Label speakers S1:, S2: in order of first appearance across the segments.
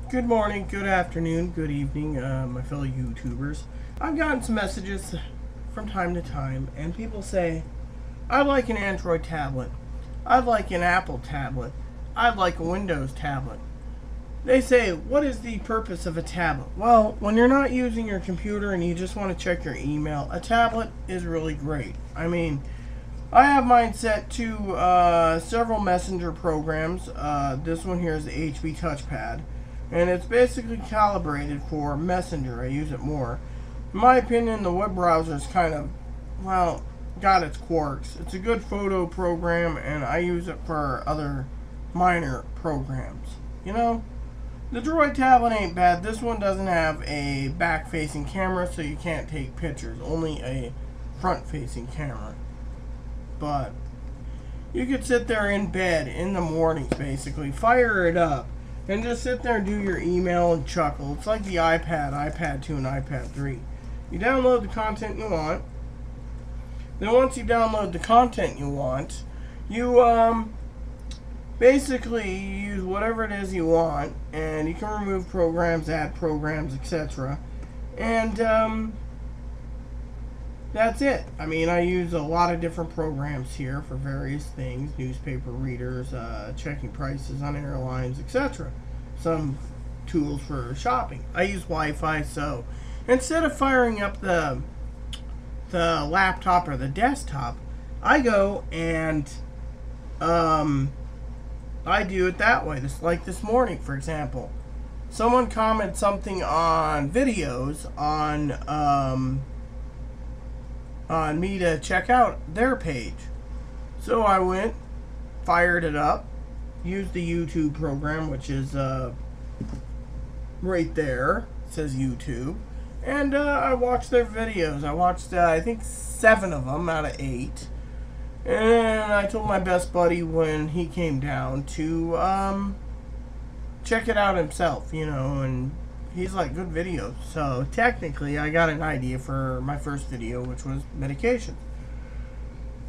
S1: Good morning, good afternoon, good evening, my fellow YouTubers. I've gotten some messages from time to time, and people say, I'd like an Android tablet. I'd like an Apple tablet. I'd like a Windows tablet. They say, what is the purpose of a tablet? Well, when you're not using your computer and you just want to check your email, a tablet is really great. I mean, I have mine set to several messenger programs. This one here is the HP Touchpad. And it's basically calibrated for Messenger. I use it more. In my opinion, the web browser is kind of, well, got its quirks. It's a good photo program, and I use it for other minor programs. You know, the Droid tablet ain't bad. This one doesn't have a back-facing camera, so you can't take pictures. Only a front-facing camera. But you could sit there in bed in the mornings, basically, fire it up, and just sit there and do your email and chuckle. It's like the iPad 2 and iPad 3. You download the content you want. Then once you download the content you want, you basically use whatever it is you want, and you can remove programs, add programs, etc. And that's it. I mean, I use a lot of different programs here for various things. Newspaper readers, checking prices on airlines, etc. Some tools for shopping. I use Wi-Fi, so instead of firing up the laptop or the desktop, I go and I do it that way. Like this morning, for example. Someone commented something on videos on me to check out their page. So I went, fired it up, used the YouTube program, which is right there. It says YouTube. And I watched their videos. I watched, I think, 7 of them out of 8. And I told my best buddy when he came down to check it out himself, you know, and he's like, good videos. So technically I got an idea for my first video, which was medication.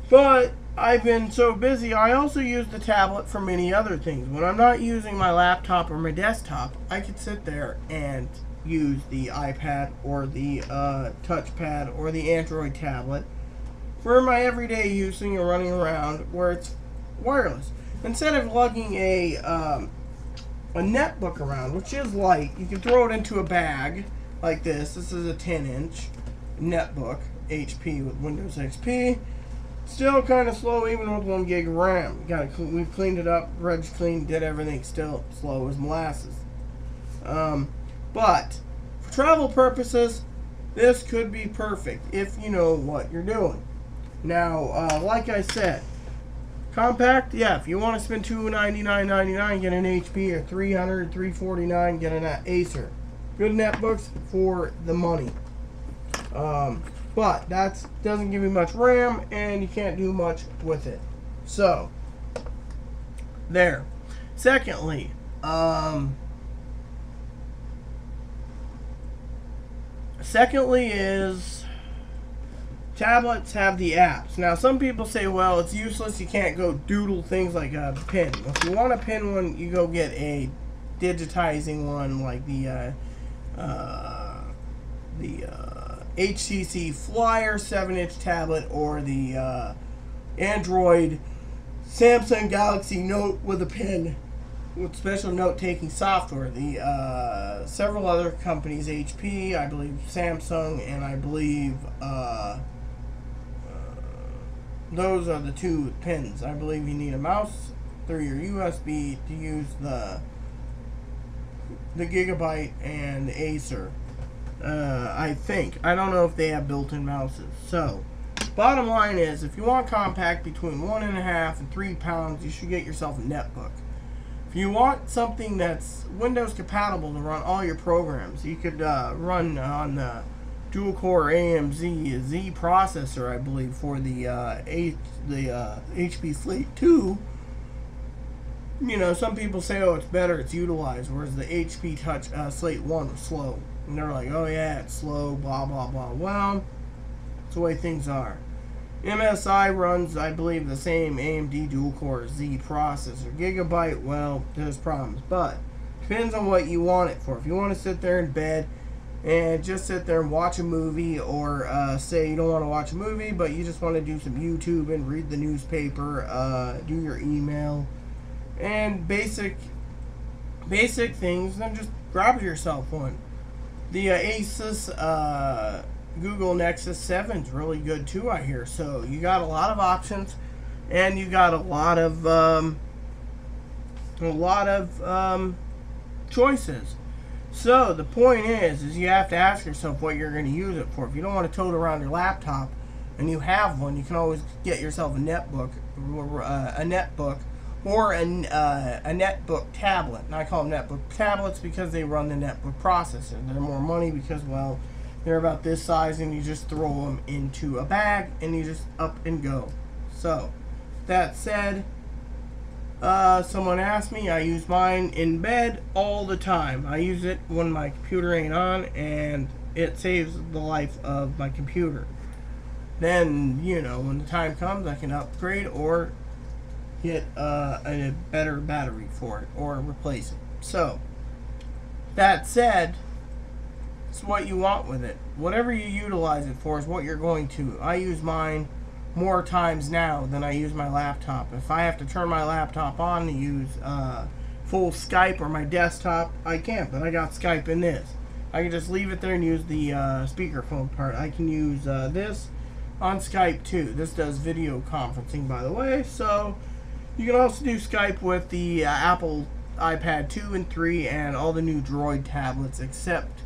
S1: But I've been so busy, I also use the tablet for many other things. When I'm not using my laptop or my desktop, I can sit there and use the iPad or the touchpad or the Android tablet for my everyday using and running around where it's wireless. Instead of lugging a netbook around, which is light, you can throw it into a bag like this. This is a 10-inch netbook, HP with Windows XP. Still kind of slow even with 1 gig of RAM. We've cleaned it up, Reg's cleaned, did everything, still slow as molasses. But for travel purposes, this could be perfect if you know what you're doing. Now, like I said, compact, yeah, if you want to spend $299.99, get an HP, or $300, $349, get an Acer. Good netbooks for the money. But that doesn't give you much RAM, and you can't do much with it. So, there. Secondly, is tablets have the apps. Now, some people say, well, it's useless. You can't go doodle things like a pen. If you want a pen one, you go get a digitizing one like the HTC Flyer 7-inch tablet, or the Android Samsung Galaxy Note with a pen with special note-taking software. The several other companies, HP, I believe Samsung, and I believe those are the 2 pins. I believe you need a mouse through your USB to use the Gigabyte and the Acer. I think. I don't know if they have built-in mouses. So, bottom line is, if you want compact between 1.5 and 3 pounds, you should get yourself a netbook. If you want something that's Windows compatible to run all your programs, you could run on the dual-core AMD Z processor, I believe, for the HP Slate 2. You know, some people say, oh, it's better, it's utilized, whereas the HP Slate 1 was slow. And they're like, oh yeah, it's slow, blah, blah, blah. Well, it's the way things are. MSI runs, I believe, the same AMD dual-core Z processor. Gigabyte, well, there's problems. But Depends on what you want it for. If you want to sit there in bed and just sit there and watch a movie, or say you don't want to watch a movie but you just want to do some YouTube and read the newspaper, do your email and basic things, then just grab yourself one. The Asus Google Nexus 7 is really good too, I hear. So you got a lot of options, and you got a lot of choices. So the point is you have to ask yourself what you're going to use it for. If you don't want to tote around your laptop, and you have one, you can always get yourself a netbook, or a netbook tablet. And I call them netbook tablets because they run the netbook processor. They're more money because, well, they're about this size, and you just throw them into a bag and you just up and go. So that said, someone asked me, I use mine in bed all the time. I use it when my computer ain't on, and it saves the life of my computer. Then, you know, when the time comes, I can upgrade or get a better battery for it or replace it. So that said, it's what you want with it. Whatever you utilize it for is what you're going to. I use mine more times now than I use my laptop. If I have to turn my laptop on to use full Skype or my desktop, I can't, but I got Skype in this. I can just leave it there and use the speakerphone part. I can use this on Skype too. This does video conferencing, by the way, so you can also do Skype with the Apple iPad 2 and 3 and all the new Droid tablets, except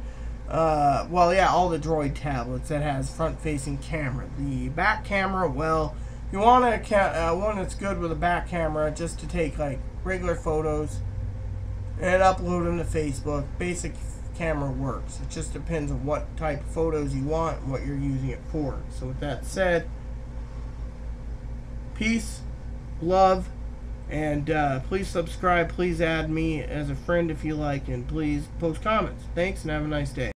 S1: well, yeah, all the Droid tablets that has front-facing camera. The back camera, well, you want one that's good with a back camera just to take like regular photos and upload them to Facebook. Basic camera works. It just depends on what type of photos you want and what you're using it for. So with that said, peace, love, and please subscribe. Please add me as a friend if you like, and please post comments. Thanks, and have a nice day.